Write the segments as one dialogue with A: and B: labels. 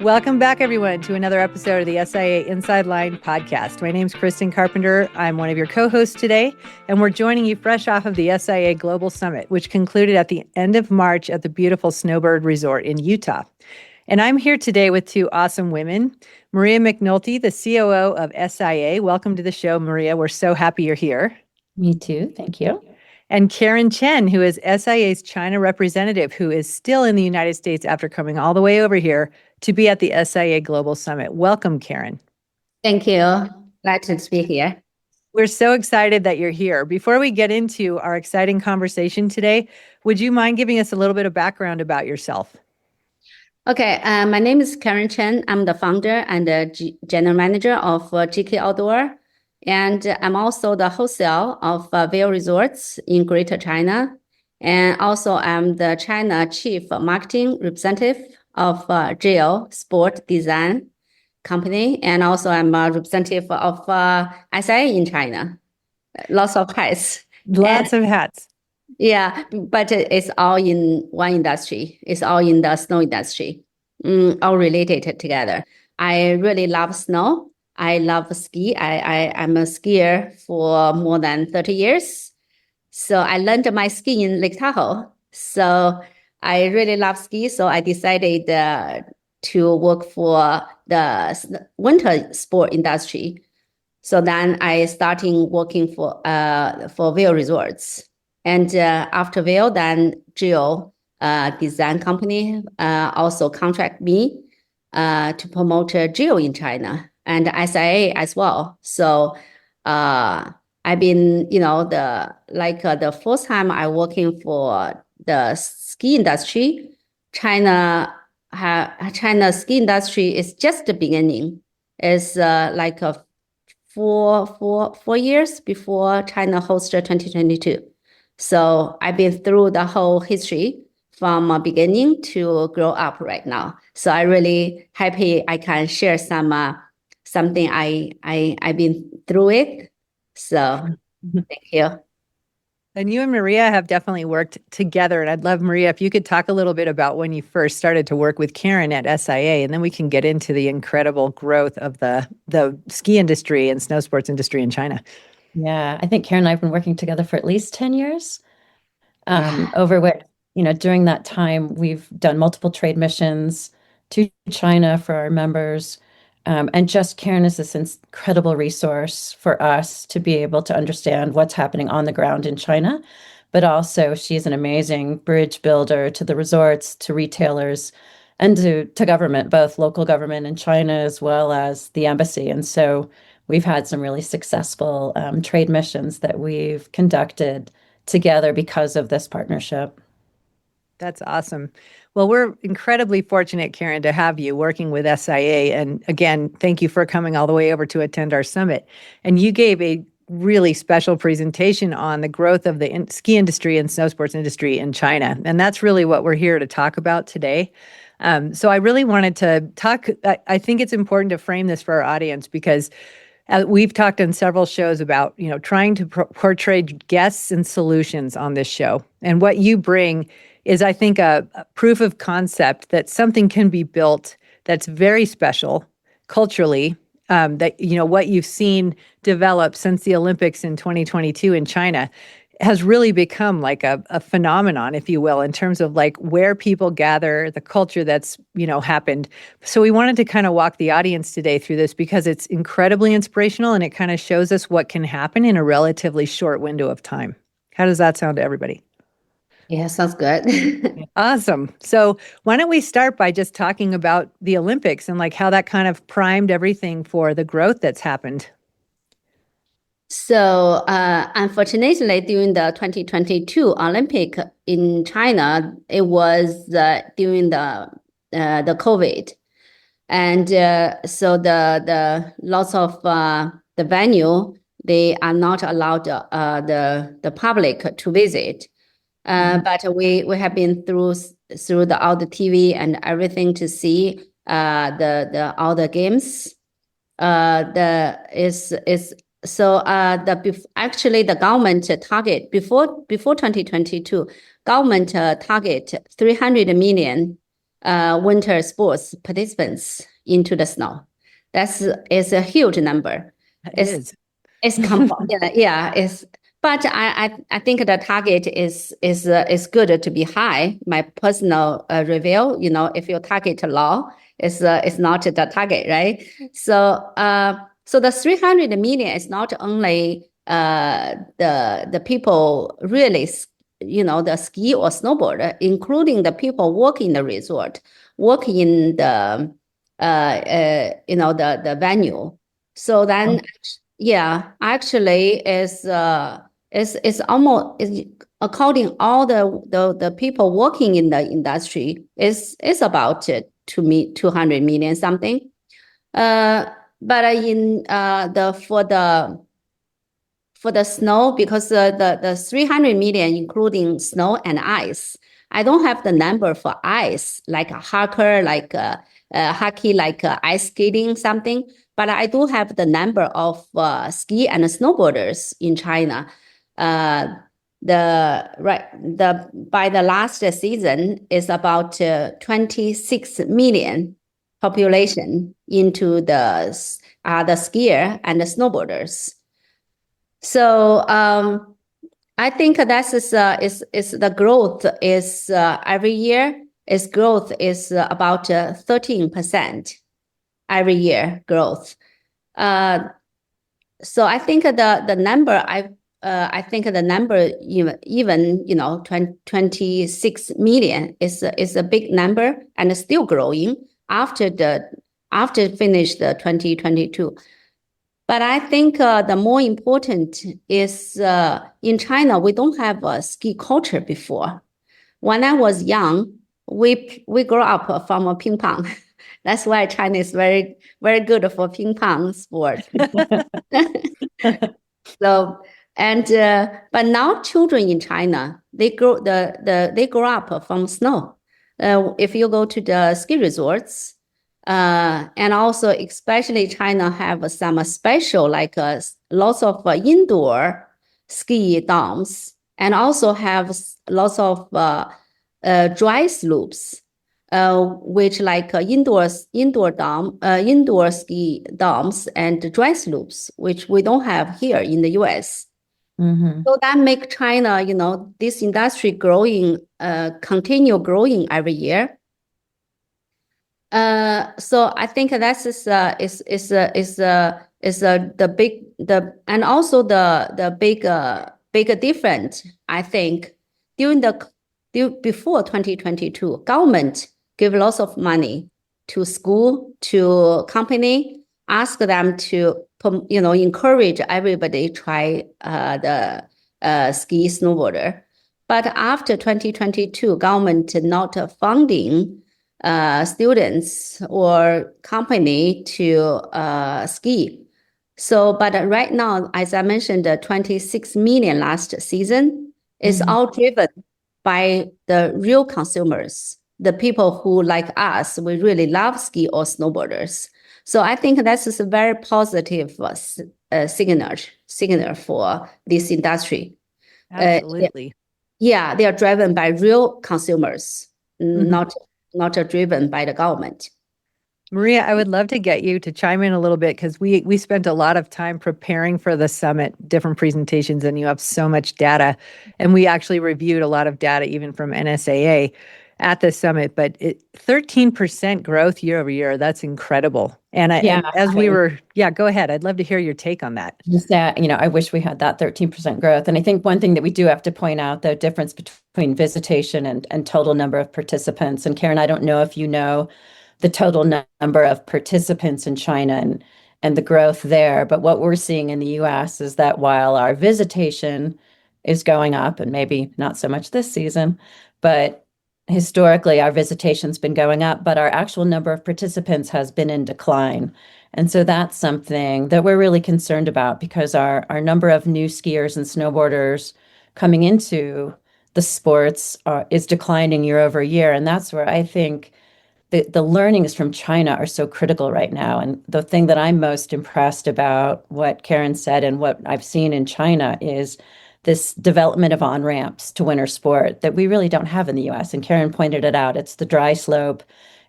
A: Welcome back, everyone, to another episode of the SIA Inside Line podcast. My name is Kristin Carpenter. I'm one of your co-hosts today, and we're joining you fresh off of the SIA Global Summit, which concluded at the end of March at the beautiful Snowbird Resort in Utah. And I'm here today with two awesome women, Maria McNulty, the COO of SIA. Welcome to the show, Maria. We're so happy you're here.
B: Me too. Thank you.
A: And Karen Chen, who is SIA's China representative, who is still in the United States after coming all the way over here to be at the SIA Global Summit. Welcome, Karen.
C: Thank you. Glad to be here.
A: We're so excited that you're here. Before we get into our exciting conversation today, would you mind giving us a little bit of background about yourself?
C: Okay, my name is Karen Chen. I'm the founder and the general manager of GK Outdoor. And I'm also the wholesale of Vail Resorts in Greater China. And also I'm the China Chief Marketing Representative of GL Sport Design Company. And also I'm a representative of SIA in China. Lots of hats.
A: Lots of hats.
C: Yeah, but it's all in one industry. It's all in the snow industry, all related together. I really love snow. I love ski. I'm a skier for more than 30 years. So I learned my ski in Lake Tahoe. So I really love ski. So I decided to work for the winter sport industry. So then I started working for Vail Resorts. And after Vail, then Geo Design Company also contract me to promote Geo in China. And SIA as well. So I've been, the first time I working for the ski industry, China ski industry is just the beginning. It's like 4 years before China hosted 2022. So I've been through the whole history from beginning to grow up right now. So I'm really happy I can share something I've been through it. So thank you.
A: And you and Maria have definitely worked together. And I'd love, Maria, if you could talk a little bit about when you first started to work with Karen at SIA, and then we can get into the incredible growth of the ski industry and snow sports industry in China.
B: Yeah, I think Karen and I have been working together for at least 10 years. Over what, during that time, we've done multiple trade missions to China for our members. And just Karen is this incredible resource for us to be able to understand what's happening on the ground in China. But also she's an amazing bridge builder to the resorts, to retailers, and to government, both local government in China as well as the embassy. And so we've had some really successful trade missions that we've conducted together because of this partnership.
A: That's awesome. Well, we're incredibly fortunate, Karen, to have you working with SIA. And again, thank you for coming all the way over to attend our summit. And you gave a really special presentation on the growth of the ski industry and snow sports industry in China. And that's really what we're here to talk about today. So I really wanted to talk, I think it's important to frame this for our audience because we've talked on several shows about, trying to portray guests and solutions on this show. And what you bring is, I think, a proof of concept that something can be built that's very special culturally, that, what you've seen develop since the Olympics in 2022 in China has really become like a phenomenon, if you will, in terms of like where people gather, the culture that's, happened. So we wanted to kind of walk the audience today through this because it's incredibly inspirational and it kind of shows us what can happen in a relatively short window of time. How does that sound to everybody?
C: Yeah, sounds good.
A: Awesome. So why don't we start by just talking about the Olympics and like how that kind of primed everything for the growth that's happened?
C: So unfortunately, during the 2022 Olympic in China, it was during the COVID. And so the lots of the venue, they are not allowed the public to visit. But we have been through all the TV and everything to see all the games. Actually the government target before 2022, government target 300 million winter sports participants into the snow. Is a huge number.
A: It is.
C: It's yeah. But I think the target is good to be high. My personal review, if your target low, is not the target, right? So so the 300 million is not only the people really, the ski or snowboarder, including the people working in the resort, working in the the venue. So then, yeah, actually is almost according all the people working in the industry is about 200 million something. But in for the snow, because the 300 million including snow and ice, I don't have the number for ice, like hockey, like ice skating something. But I do have the number of ski and snowboarders in China. By the last season is about 26 million population into the skier and the snowboarders. So I think that is the growth is every year. Its growth is about 13% every year growth. So I think the number I think the number even 26 million is a big number and still growing after finish the 2022. But I think the more important is in China we don't have a ski culture before. When I was young, we grew up from a ping pong. That's why China is very, very good for ping pong sport. So, but now children in China, they grow up from snow. If you go to the ski resorts, and also especially China have some special, like lots of indoor ski domes, and also have lots of dry slopes, which like indoor ski domes and dry slopes, which we don't have here in the US.
B: Mm-hmm.
C: So that make China, this industry growing, continue growing every year. So I think that is the big difference. I think before 2022, government give lots of money to school, to company, ask them to encourage everybody try the ski snowboarder. But after 2022, government not funding students or company to ski. So, but right now, as I mentioned, the 26 million last season is all driven by the real consumers, the people who like us, we really love ski or snowboarders. So I think that's a very positive signal for this industry.
A: Absolutely.
C: Yeah, they are driven by real consumers, not driven by the government.
A: Maria, I would love to get you to chime in a little bit because we spent a lot of time preparing for the summit, different presentations, and you have so much data. And we actually reviewed a lot of data even from NSAA at the summit, but 13% growth year over year, that's incredible. And go ahead. I'd love to hear your take on that.
B: Just that, I wish we had that 13% growth. And I think one thing that we do have to point out, the difference between visitation and total number of participants. And Karen, I don't know if you know the total number of participants in China and the growth there. But what we're seeing in the US is that while our visitation is going up, and maybe not so much this season, but historically our visitation's been going up, but our actual number of participants has been in decline. And so that's something that we're really concerned about because our number of new skiers and snowboarders coming into the sports is declining year over year. And that's where I think the learnings from China are so critical right now. And the thing that I'm most impressed about what Karen said and what I've seen in China is this development of on-ramps to winter sport that we really don't have in the US. And Karen pointed it out. It's the dry slope,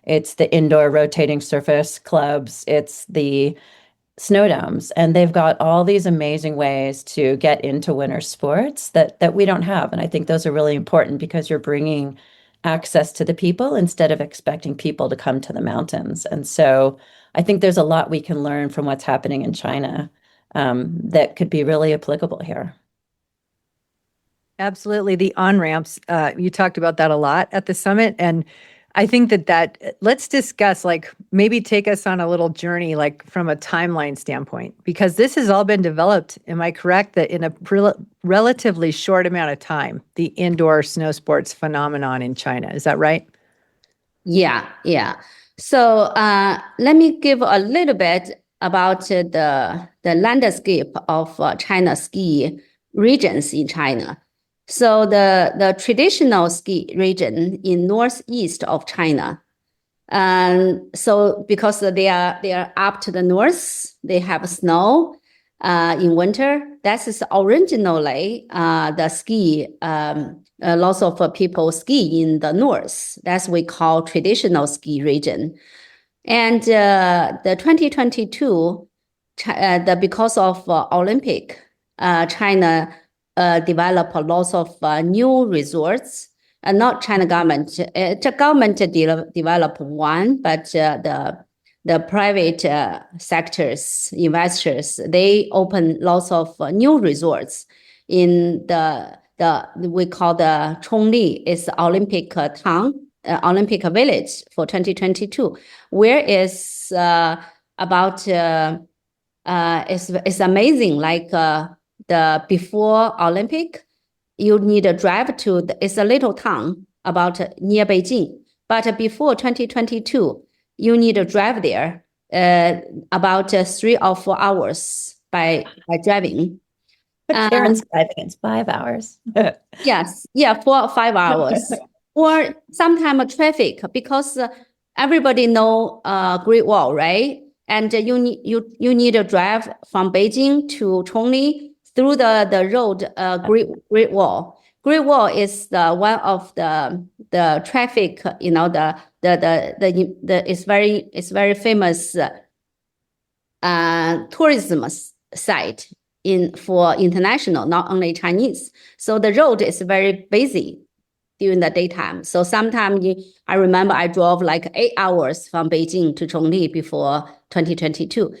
B: it's the indoor rotating surface clubs, it's the snow domes, and they've got all these amazing ways to get into winter sports that we don't have. And I think those are really important because you're bringing access to the people instead of expecting people to come to the mountains. And so I think there's a lot we can learn from what's happening in China that could be really applicable here.
A: Absolutely. The on-ramps, you talked about that a lot at the summit. And I think that let's discuss, like, maybe take us on a little journey, like from a timeline standpoint, because this has all been developed, am I correct, that in a relatively short amount of time, the indoor snow sports phenomenon in China. Is that right?
C: Yeah. So let me give a little bit about the landscape of China ski regions in China. So the traditional ski region in northeast of China, so because they are up to the north, they have snow in winter. That is originally the ski. Lots of people ski in the north. That's we call traditional ski region. And the 2022, because of Olympic, China develop lots of new resorts. Not China government. The government develop one, but the private sectors, investors, they open lots of new resorts in we call the Chongli. It's Olympic town, Olympic village for 2022, where is about it's amazing. Like the before Olympic, you need a drive to it's a little town about near Beijing. But before 2022, you need to drive there about 3 or 4 hours by driving.
B: But Karen's driving, it's 5 hours.
C: Yes, 4 or 5 hours. Or sometimes traffic, because everybody know Great Wall, right? And you need to drive from Beijing to Chongli through the road, Great Wall. Great Wall is the one of the traffic, it's very famous tourism site for international, not only Chinese. So the road is very busy during the daytime. So sometimes I remember I drove like 8 hours from Beijing to Chongli before 2022.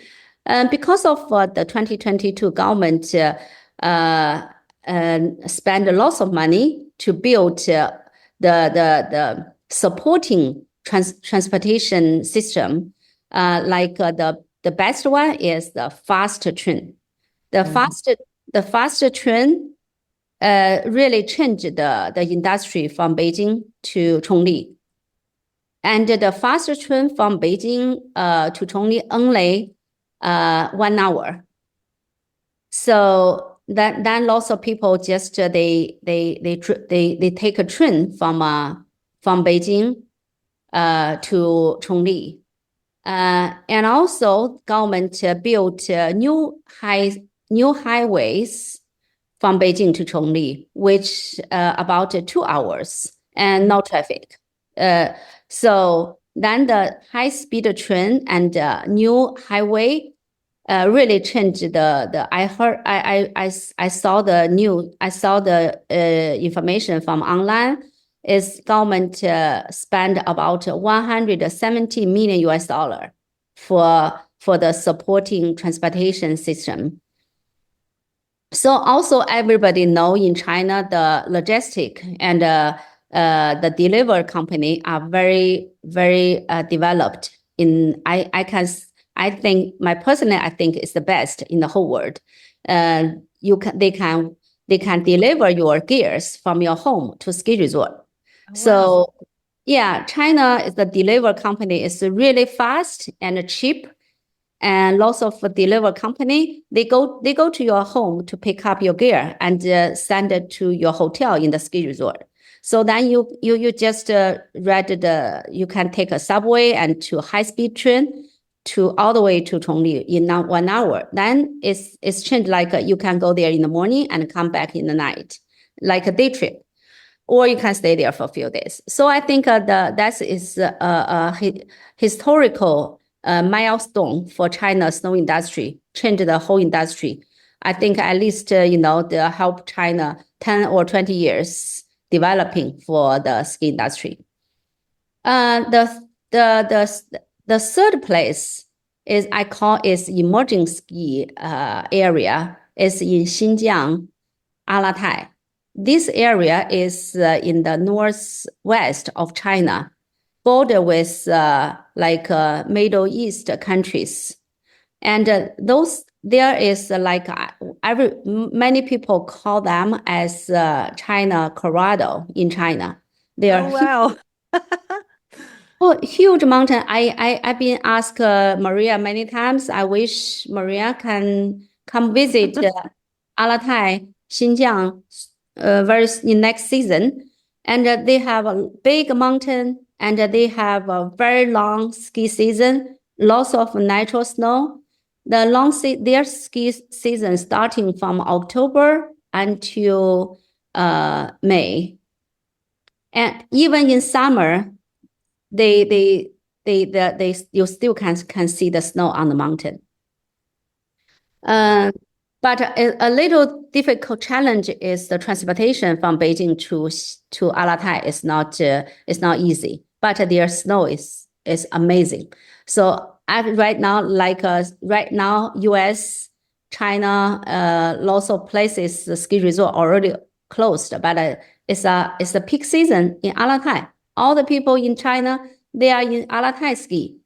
C: Because of the 2022 government spend lots of money to build the supporting transportation system. Like the best one is the fast train. The fast train really changed the industry from Beijing to Chongli. And the fast train from Beijing to Chongli only 1 hour. So then lots of people just they take a train from Beijing to Chongli. And also government built new highways from Beijing to Chongli, which about 2 hours and no traffic. So then the high-speed train and new highway really changed I saw the news. I saw the information from online. Is government spend about $170 million for the supporting transportation system. So also everybody know in China the logistic and the delivery company are very, very developed. I think it's the best in the whole world. They can deliver your gears from your home to ski resort. Oh, wow. So yeah, China is the delivery company is really fast and cheap. And lots of delivery company, they go to your home to pick up your gear and send it to your hotel in the ski resort. So then you just you can take a subway and to high-speed train to all the way to Chongli in now 1 hour. Then it's changed like you can go there in the morning and come back in the night, like a day trip, or you can stay there for a few days. So I think that is a historical milestone for China's snow industry, change the whole industry. I think at least, they help China 10 or 20 years developing for the ski industry. The third place is I call is emerging ski area is in Xinjiang, Alatai. This area is in the northwest of China, border with Middle East countries, and there is many people call them as China Colorado in China. They are
A: wow.
C: huge mountain. I've been asked Maria many times. I wish Maria can come visit Alatai, Xinjiang, in next season. And they have a big mountain, and they have a very long ski season, lots of natural snow. Their ski season starting from October until May, and even in summer, you still can see the snow on the mountain. But a little difficult challenge is the transportation from Beijing to Alatai is not easy. But their snow is amazing. So right now, US, China, lots of places, the ski resort already closed. But it's a peak season in Alatai. All the people in China, they are in Alatai ski.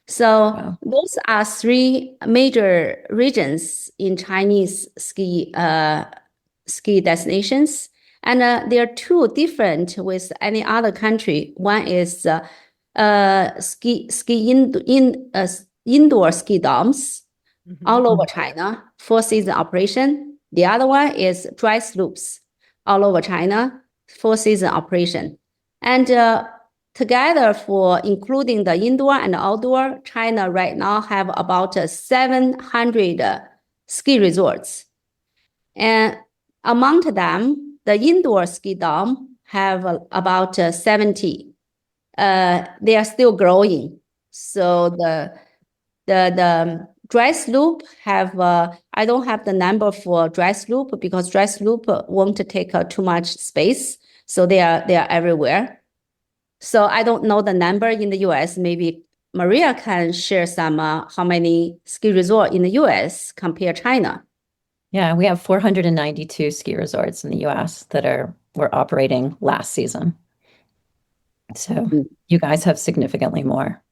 C: So wow. Those are three major regions in Chinese ski destinations, and they are two different with any other country. One is indoor ski domes all over China, 4-season operation. The other one is dry slopes all over China, 4-season operation, and together, for including the indoor and outdoor, China right now have about 700 ski resorts. And among them, the indoor ski dome have about 70. They are still growing. So the dry slope have, I don't have the number for dry slope because dry slope won't take too much space. So they are everywhere. So I don't know the number in the US. Maybe Maria can share some how many ski resorts in the US compare China.
B: Yeah, we have 492 ski resorts in the US that were operating last season. So you guys have significantly more.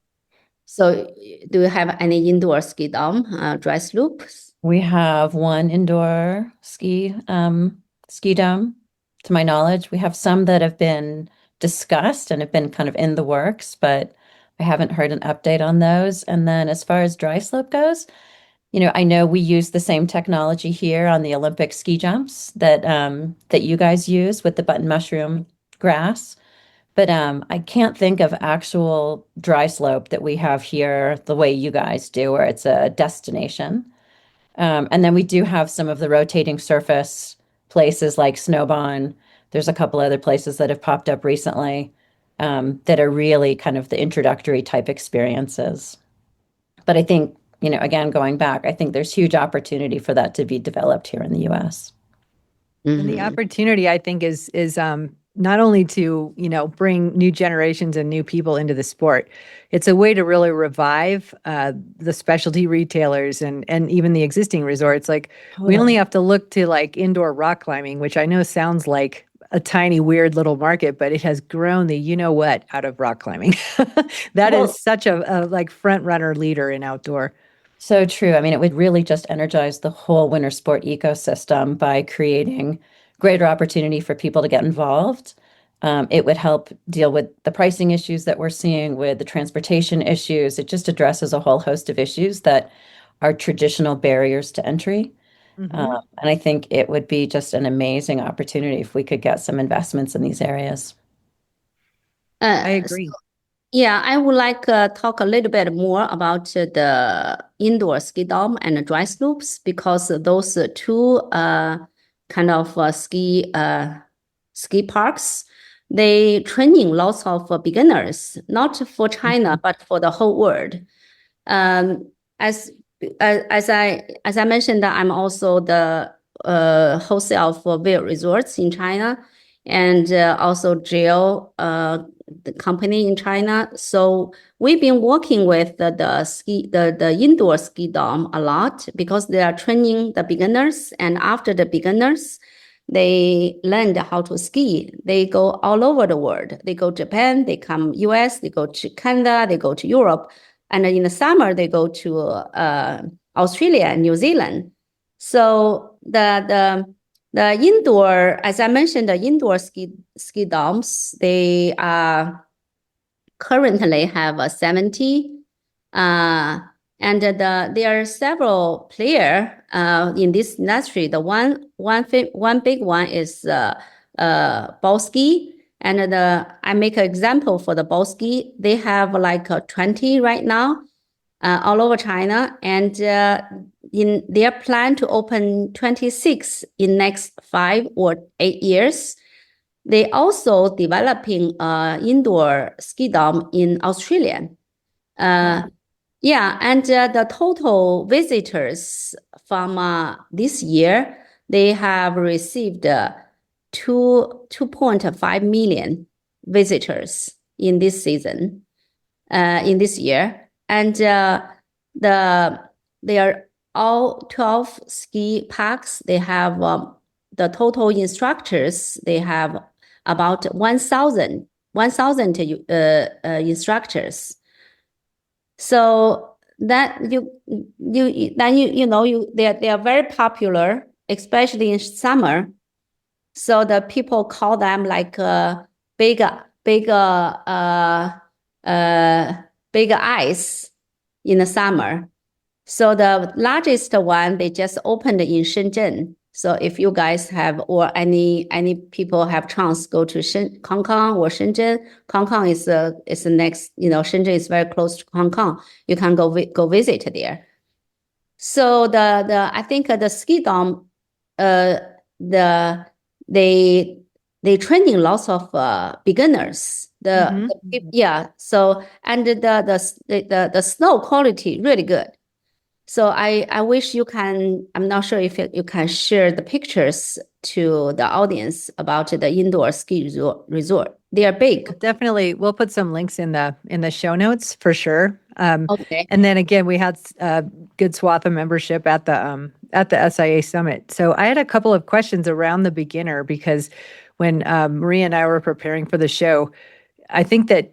C: So do you have any indoor ski dome, dry slopes?
B: We have one indoor ski dome, to my knowledge. We have some that have been discussed and have been kind of in the works, but I haven't heard an update on those. And then as far as dry slope goes, I know we use the same technology here on the Olympic ski jumps that you guys use with the button mushroom grass. But I can't think of actual dry slope that we have here the way you guys do, where it's a destination. And then we do have some of the rotating surface places like Snowbond. There's a couple other places that have popped up recently that are really kind of the introductory type experiences. But I think, again, going back, I think there's huge opportunity for that to be developed here in the US.
A: And the opportunity, I think, is not only to, bring new generations and new people into the sport, it's a way to really revive the specialty retailers and even the existing resorts. Like we only have to look to like indoor rock climbing, which I know sounds like a tiny, weird little market, but it has grown the you-know-what out of rock climbing. That is such a like front runner leader in outdoor.
B: So true. I mean, it would really just energize the whole winter sport ecosystem by creating greater opportunity for people to get involved. It would help deal with the pricing issues that we're seeing, with the transportation issues. It just addresses a whole host of issues that are traditional barriers to entry. And I think it would be just an amazing opportunity if we could get some investments in these areas.
A: I agree.
C: Yeah, I would like talk a little bit more about the indoor ski dome and the dry slopes because those two kind of ski parks, they training lots of beginners, not for China but for the whole world. Um, as as I mentioned, I'm also the wholesale for Vail Resorts in China, and also Geo the company in China. So we've been working with the indoor ski dome a lot because they are training the beginners, and after the beginners, they learned how to ski. They go all over the world. They go Japan, they come US, they go to Canada, they go to Europe, and in the summer they go to Australia and New Zealand. So the indoor, as I mentioned, the indoor ski domes, they currently have 70, and there are several players in this industry. The one big one is ball ski, and I make an example for the ball ski. They have like 20 right now, all over China, and in their plan to open 26 in next 5 or 8 years. They also developing indoor ski dome in Australia. Yeah, and the total visitors from this year, they have received 2.5 million visitors in this season, in this year. And they are all 12 ski parks. They have the total instructors. They have about 1,000 instructors. So that they are very popular, especially in summer. So the people call them like big ice in the summer. So the largest one they just opened in Shenzhen. So if you guys have, or any people have chance go to Hong Kong or Shenzhen, Hong Kong is the next, Shenzhen is very close to Hong Kong. You can go visit there. So I think the ski dome, they training lots of beginners. So and the snow quality really good. So I wish you can, I'm not sure if you can share the pictures to the audience about the indoor ski resort. They are big.
A: Definitely. We'll put some links in the show notes for sure.
C: Okay.
A: And then again, we had a good swath of membership at the SIA Summit. So I had a couple of questions around the beginner because when Maria and I were preparing for the show, I think that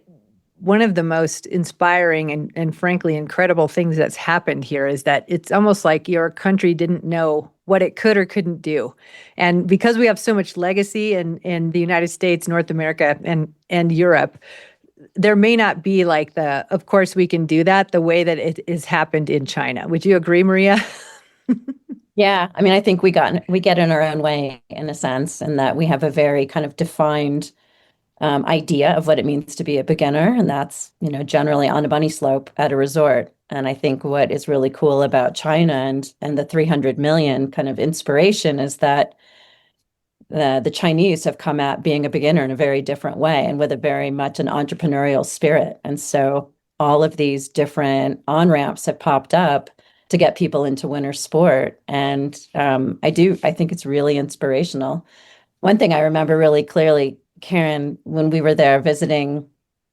A: one of the most inspiring and frankly incredible things that's happened here is that it's almost like your country didn't know what it could or couldn't do. And because we have so much legacy in the United States, North America, and Europe, there may not be like of course we can do that the way that it has happened in China. Would you agree, Maria?
B: Yeah, I mean, I think we get in our own way in a sense, and that we have a very kind of defined idea of what it means to be a beginner, and that's generally on a bunny slope at a resort. And I think what is really cool about China and the 300 million kind of inspiration is that the Chinese have come at being a beginner in a very different way and with a very much an entrepreneurial spirit. And so all of these different on-ramps have popped up to get people into winter sport. And I think it's really inspirational. One thing I remember really clearly, Karen, when we were there visiting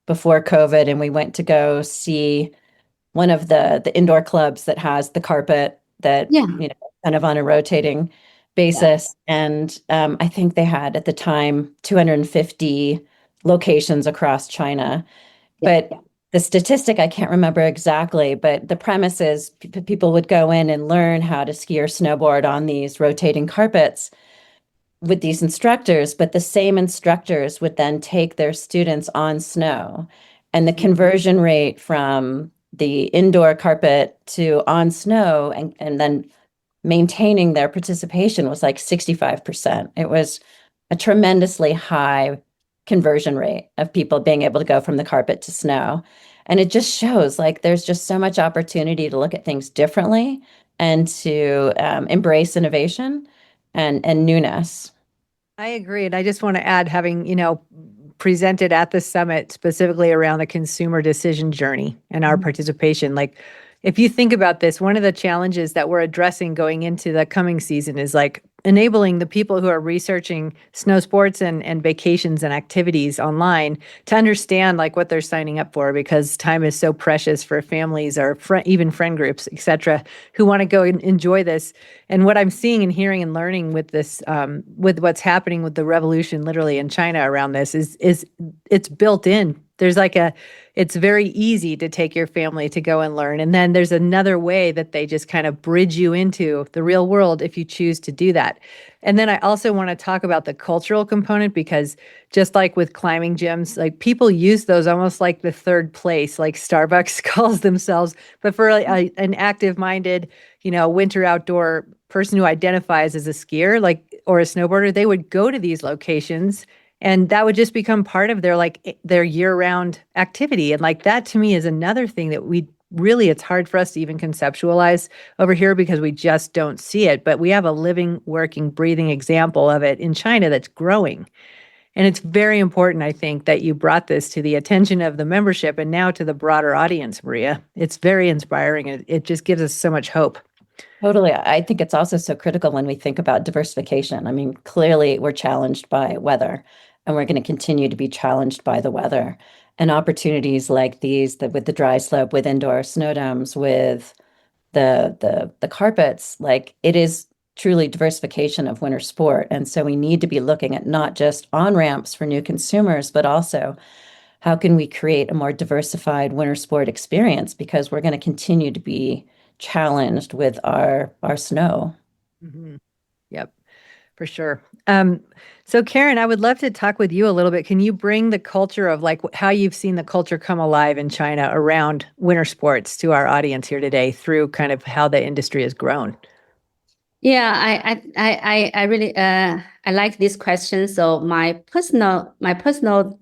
B: before COVID, and we went to go see one of the indoor clubs that has the carpet that, kind of on a rotating basis. Yeah. And I think they had at the time 250 locations across China. Yeah. But the statistic, I can't remember exactly, but the premise is people would go in and learn how to ski or snowboard on these rotating carpets with these instructors, but the same instructors would then take their students on snow. And the conversion rate from the indoor carpet to on snow and then maintaining their participation was like 65%. It was a tremendously high conversion rate of people being able to go from the carpet to snow. And it just shows like there's just so much opportunity to look at things differently and to embrace innovation and newness.
A: I agree. And I just want to add, having, presented at the summit specifically around the consumer decision journey and our participation. Like, if you think about this, one of the challenges that we're addressing going into the coming season is like enabling the people who are researching snow sports and vacations and activities online to understand like what they're signing up for, because time is so precious for families or even friend groups, et cetera, who want to go and enjoy this. And what I'm seeing and hearing and learning with this, with what's happening with the revolution literally in China around this is it's built in. There's like it's very easy to take your family to go and learn. And then there's another way that they just kind of bridge you into the real world if you choose to do that. And then I also want to talk about the cultural component, because just like with climbing gyms, like people use those almost like the third place, like Starbucks calls themselves, but for an active-minded, winter outdoor person who identifies as a skier, like, or a snowboarder, they would go to these locations. And that would just become part of their year-round activity. And like that to me is another thing that it's hard for us to even conceptualize over here because we just don't see it. But we have a living, working, breathing example of it in China that's growing. And it's very important, I think, that you brought this to the attention of the membership and now to the broader audience, Maria. It's very inspiring. It just gives us so much hope.
B: Totally. I think it's also so critical when we think about diversification. I mean, clearly we're challenged by weather, and we're going to continue to be challenged by the weather. And opportunities like these, with the dry slope, with indoor snow domes, with the carpets, like it is truly diversification of winter sport. And so we need to be looking at not just on-ramps for new consumers, but also how can we create a more diversified winter sport experience, because we're going to continue to be challenged with our snow.
A: Mm-hmm. Yep, for sure. So Karen, I would love to talk with you a little bit. Can you bring the culture of like how you've seen the culture come alive in China around winter sports to our audience here today through kind of how the industry has grown?
C: Yeah, I really I like this question. So my personal views,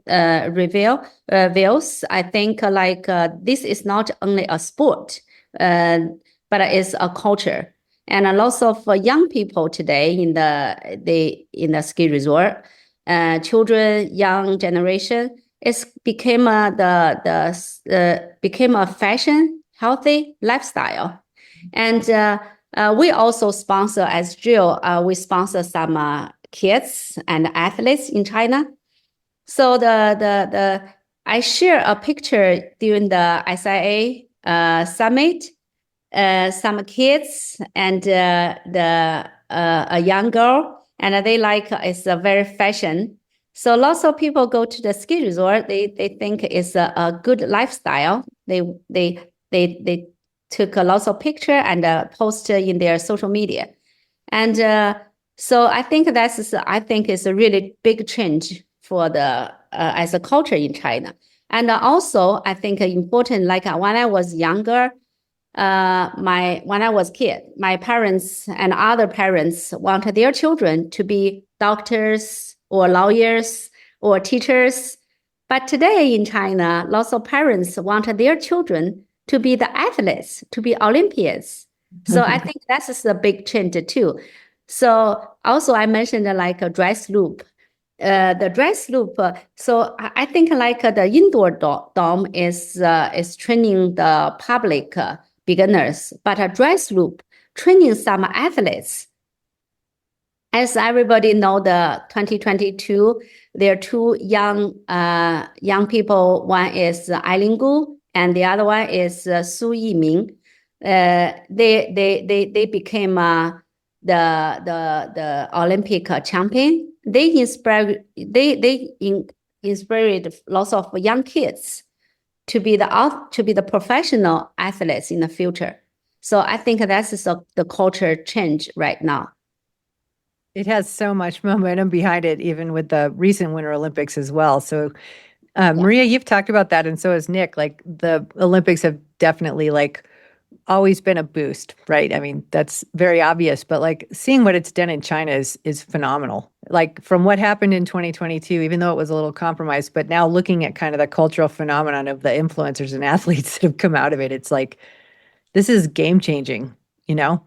C: I think this is not only a sport, but it's a culture. And lots of young people today in the ski resort, children, young generation, it's became became a fashion, healthy lifestyle. And we also sponsor, as Jill, we sponsor some kids and athletes in China. So I share a picture during the SIA summit. Some kids and a young girl, and they like it's a very fashion. So lots of people go to the ski resort. They think it's a good lifestyle. They took a lots of picture and post in their social media, and so I think it's a really big change for the as a culture in China. And also I think important, like when I was younger. When I was a kid, my parents and other parents wanted their children to be doctors or lawyers or teachers. But today in China, lots of parents wanted their children to be the athletes, to be Olympians. So I think that's a big change too. So also I mentioned like a dress loop. The dress loop. So I think like the indoor dome is training the public beginners, but a dress loop training some athletes. As everybody know, the 2022, there are two young people. One is Eileen Gu, and the other one is Su Yiming. They became the Olympic champion. They inspired lots of young kids to be the professional athletes in the future. So I think that's the culture change right now.
A: It has so much momentum behind it, even with the recent Winter Olympics as well. So Maria, you've talked about that, and so has Nick. Like the Olympics have definitely like always been a boost, right? I mean, that's very obvious, but like seeing what it's done in China is phenomenal. Like from what happened in 2022, even though it was a little compromised, but now looking at kind of the cultural phenomenon of the influencers and athletes that have come out of it, it's like, this is game changing, you know?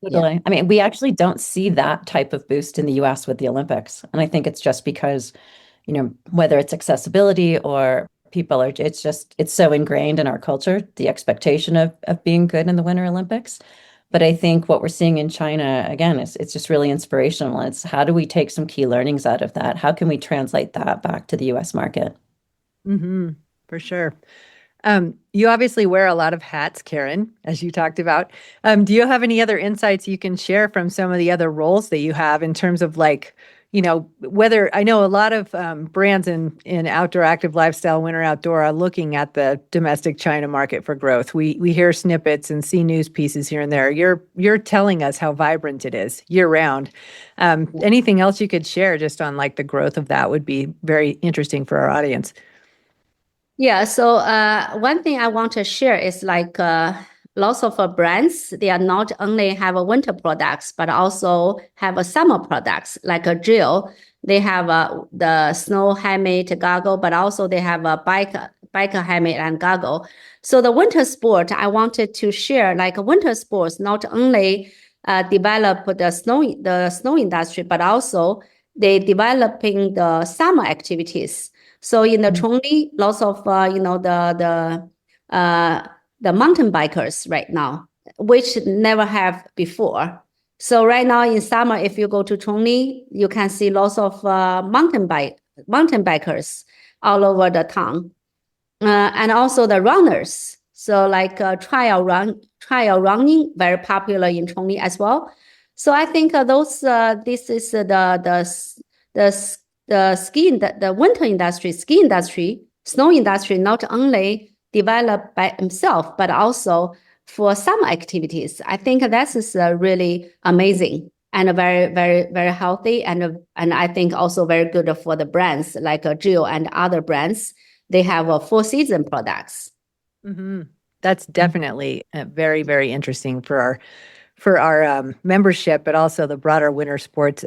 B: Totally. I mean, we actually don't see that type of boost in the US with the Olympics. And I think it's just because, whether it's accessibility or people are, it's so ingrained in our culture, the expectation of being good in the Winter Olympics. But I think what we're seeing in China, again, it's just really inspirational. It's how do we take some key learnings out of that? How can we translate that back to the US market?
A: Mm-hmm, for sure. You obviously wear a lot of hats, Karen, as you talked about. Do you have any other insights you can share from some of the other roles that you have in terms of like, whether I know a lot of brands in outdoor active lifestyle, winter outdoor are looking at the domestic China market for growth. We hear snippets and see news pieces here and there. You're telling us how vibrant it is year round. Anything else you could share just on like the growth of that would be very interesting for our audience.
C: Yeah, so one thing I want to share is like lots of brands, they are not only have a winter products, but also have a summer products like a Jill. They have the snow helmet goggle, but also they have a biker helmet and goggle. So the winter sport, I wanted to share like winter sports, not only develop the snow industry, but also they developing the summer activities. So in the Chongli, lots of the mountain bikers right now, which never have before. So right now in summer, if you go to Chongli, you can see lots of mountain bikers all over the town, and also the runners. So like trail running, very popular in Chongli as well. So I think this is the winter industry, ski industry, snow industry, not only developed by himself, but also for some activities. I think that is really amazing and very, very, very healthy. And I think also very good for the brands like Jill and other brands. They have full season products.
A: Mm-hmm. That's definitely very, very interesting for our membership, but also the broader winter sports,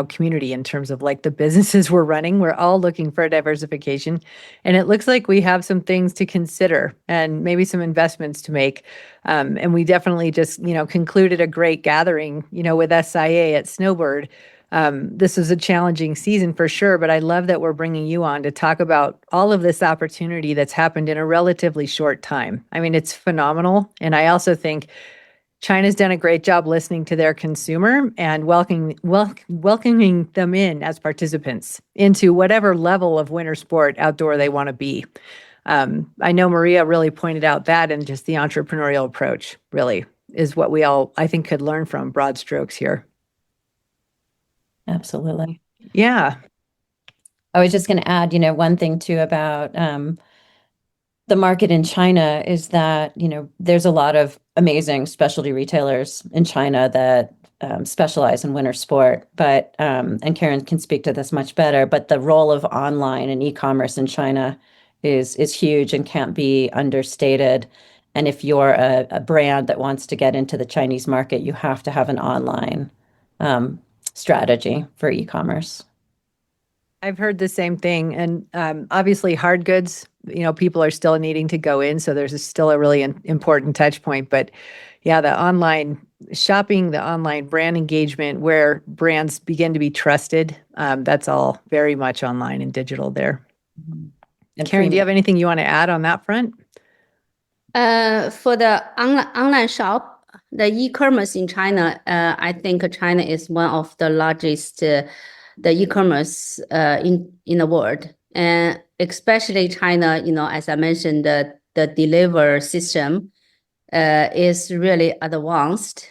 A: community in terms of like the businesses we're running. We're all looking for diversification, and it looks like we have some things to consider and maybe some investments to make. And we definitely just, concluded a great gathering, with SIA at Snowbird. This is a challenging season for sure, but I love that we're bringing you on to talk about all of this opportunity that's happened in a relatively short time. I mean, it's phenomenal. And I also think China's done a great job listening to their consumer and welcoming them in as participants into whatever level of winter sport outdoor they want to be. I know Maria really pointed out that, and just the entrepreneurial approach really is what we all, I think, could learn from, broad strokes here.
B: Absolutely.
A: Yeah.
B: I was just going to add, one thing too about the market in China is that, there's a lot of amazing specialty retailers in China that specialize in winter sport, but, and Karen can speak to this much better, but the role of online and e-commerce in China is huge and can't be understated. And if you're a brand that wants to get into the Chinese market, you have to have an online strategy for e-commerce.
A: I've heard the same thing. And obviously hard goods, people are still needing to go in. So there's still a really important touch point. But yeah, the online shopping, the online brand engagement where brands begin to be trusted, that's all very much online and digital there. And Karen, do you have anything you want to add on that front?
C: For the online shop, the e-commerce in China, I think China is one of the largest the e-commerce in the world, and especially China. As I mentioned, the delivery system is really advanced,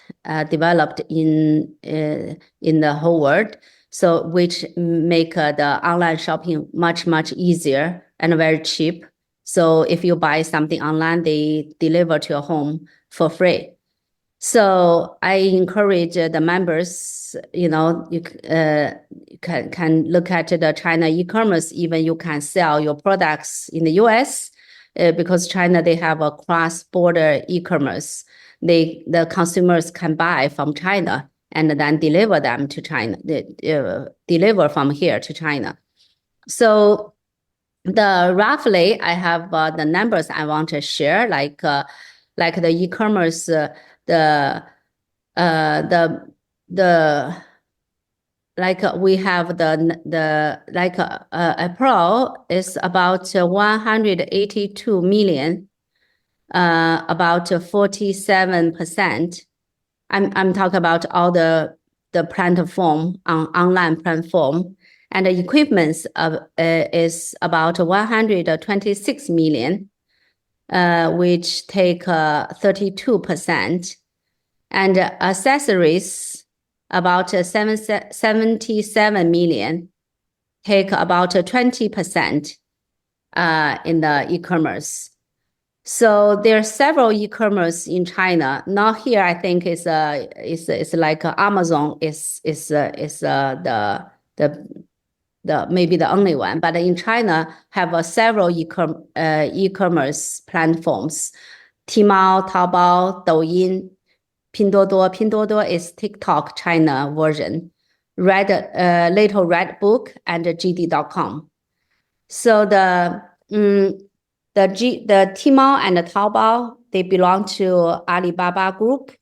C: developed in the whole world. So which make the online shopping much easier and very cheap. So if you buy something online, they deliver to your home for free. So I encourage the members, you can look at the China e-commerce. Even you can sell your products in the US, because China, they have a cross-border e-commerce. The consumers can buy from China and then deliver them to China, deliver from here to China. So roughly, I have the numbers I want to share, like the e-commerce, we have April is about 182 million, about 47%. I'm talking about all the platform online platform, and the equipments is about 126 million, which take 32%, and accessories about 77 million, take about 20% in the e-commerce. So there are several e-commerce in China. Now here, I think it's like Amazon is the maybe the only one, but in China have several e-commerce platforms: Tmall, Taobao, Douyin, Pinduoduo. Pinduoduo is TikTok China version, Little Red Book, and JD.com. So the Tmall and the Taobao, they belong to Alibaba Group.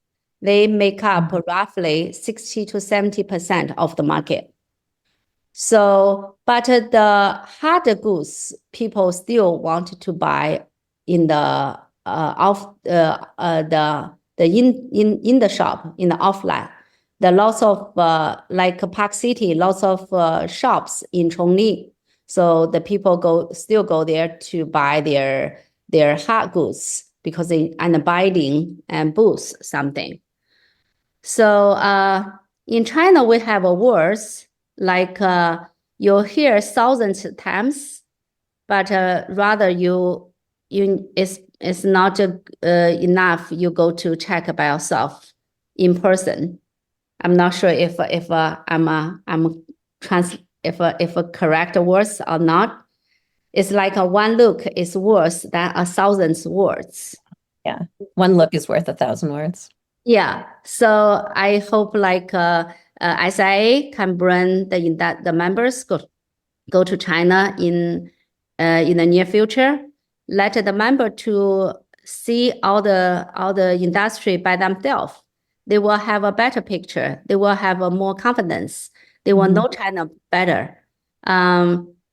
C: They make up roughly 60 to 70% of the market. So, but the hard goods, people still want to buy in the in the shop, in the offline. There are lots of like Park City, lots of shops in Chongli. So the people still go there to buy their hard goods because they and buying and boost something. So in China, we have words like you'll hear thousands of times, but rather it's not enough. You go to check by yourself in person. I'm not sure if correct words or not. It's like one look is worse than 1,000 words.
B: Yeah, one look is worth 1,000 words.
C: Yeah, so I hope like SIA can bring the members go to China in the near future. Let the member to see all the industry by themselves. They will have a better picture. They will have a more confidence. They will know China better.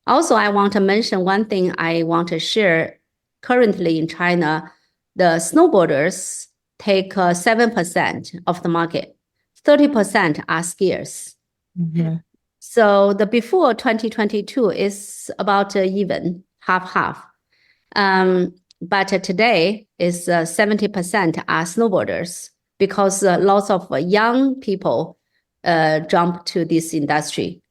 C: Also, I want to mention one thing I want to share. Currently in China, the snowboarders take 7% of the market. 30% are skiers. So the before 2022 is about even half. But today is 70% are snowboarders because lots of young people jump to this industry,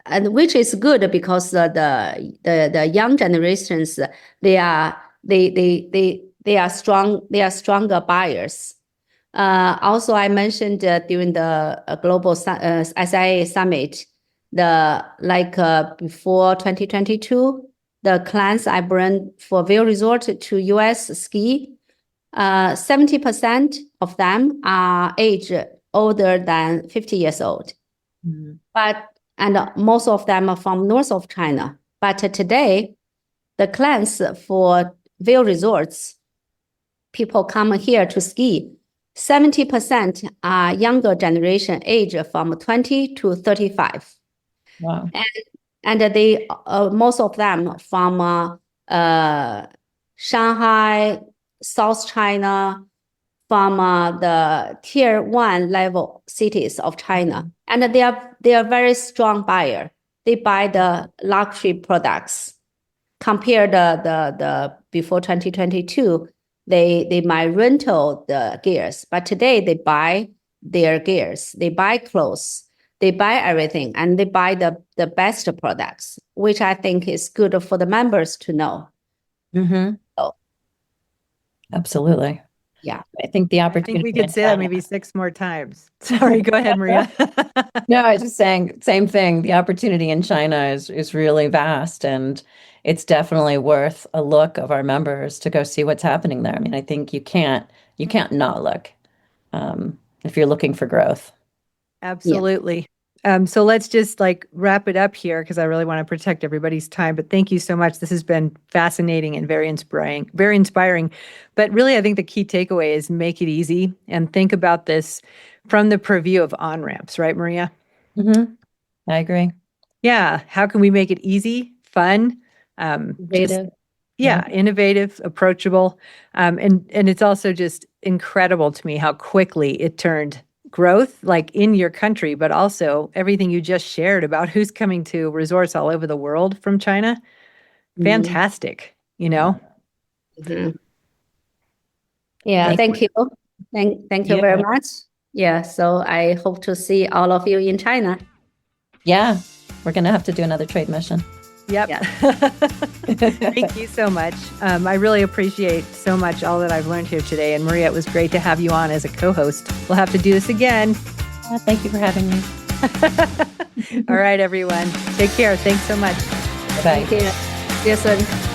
C: and which is good because the young generations they are stronger buyers. Also, I mentioned during the global SIA summit, before 2022, the clients I bring for Vail Resort to US ski, 70% of them are age older than 50 years old. And most of them are from north of China. But today, the clients for Vail Resorts, people come here to ski, 70% are younger generation, age from 20 to 35.
B: Wow.
C: And they most of them from Shanghai, South China, from the tier 1 level cities of China, and they are very strong buyer. They buy the luxury products. Compare the before 2022, they might rental the gears, but today they buy their gears, they buy clothes, they buy everything, and they buy the best products, which I think is good for the members to know. So,
B: absolutely.
C: Yeah.
B: I think the
A: I
B: opportunity.
A: think we could say that maybe 6 more times. Sorry, go ahead, Maria.
B: No, I was just saying same thing. The opportunity in China is really vast, and it's definitely worth a look of our members to go see what's happening there. I mean, I think you can't not look if you're looking for growth.
A: Absolutely. So let's just like wrap it up here because I really want to protect everybody's time. But thank you so much. This has been fascinating and very inspiring, very inspiring. But really, I think the key takeaway is make it easy and think about this from the purview of on-ramps, right, Maria?
B: Mm-hmm. I agree.
A: Yeah. How can we make it easy, fun,
B: Innovative.
A: innovative, approachable. And it's also just incredible to me how quickly it turned growth, like in your country, but also everything you just shared about who's coming to resorts all over the world from China. Fantastic, you know?
C: Mhm. Yeah, thank you. Thank you
A: Yeah.
C: very much. Yeah, so I hope to see all of you in China.
B: Yeah, we're going to have to do another trade mission.
A: Yep.
C: Yeah.
A: Thank you so much. I really appreciate so much all that I've learned here today. And Maria, it was great to have you on as a co-host. We'll have to do this again.
B: Thank you for having me.
A: All right, everyone. Take care. Thank so much.
B: Bye.
C: Thank you. See you soon.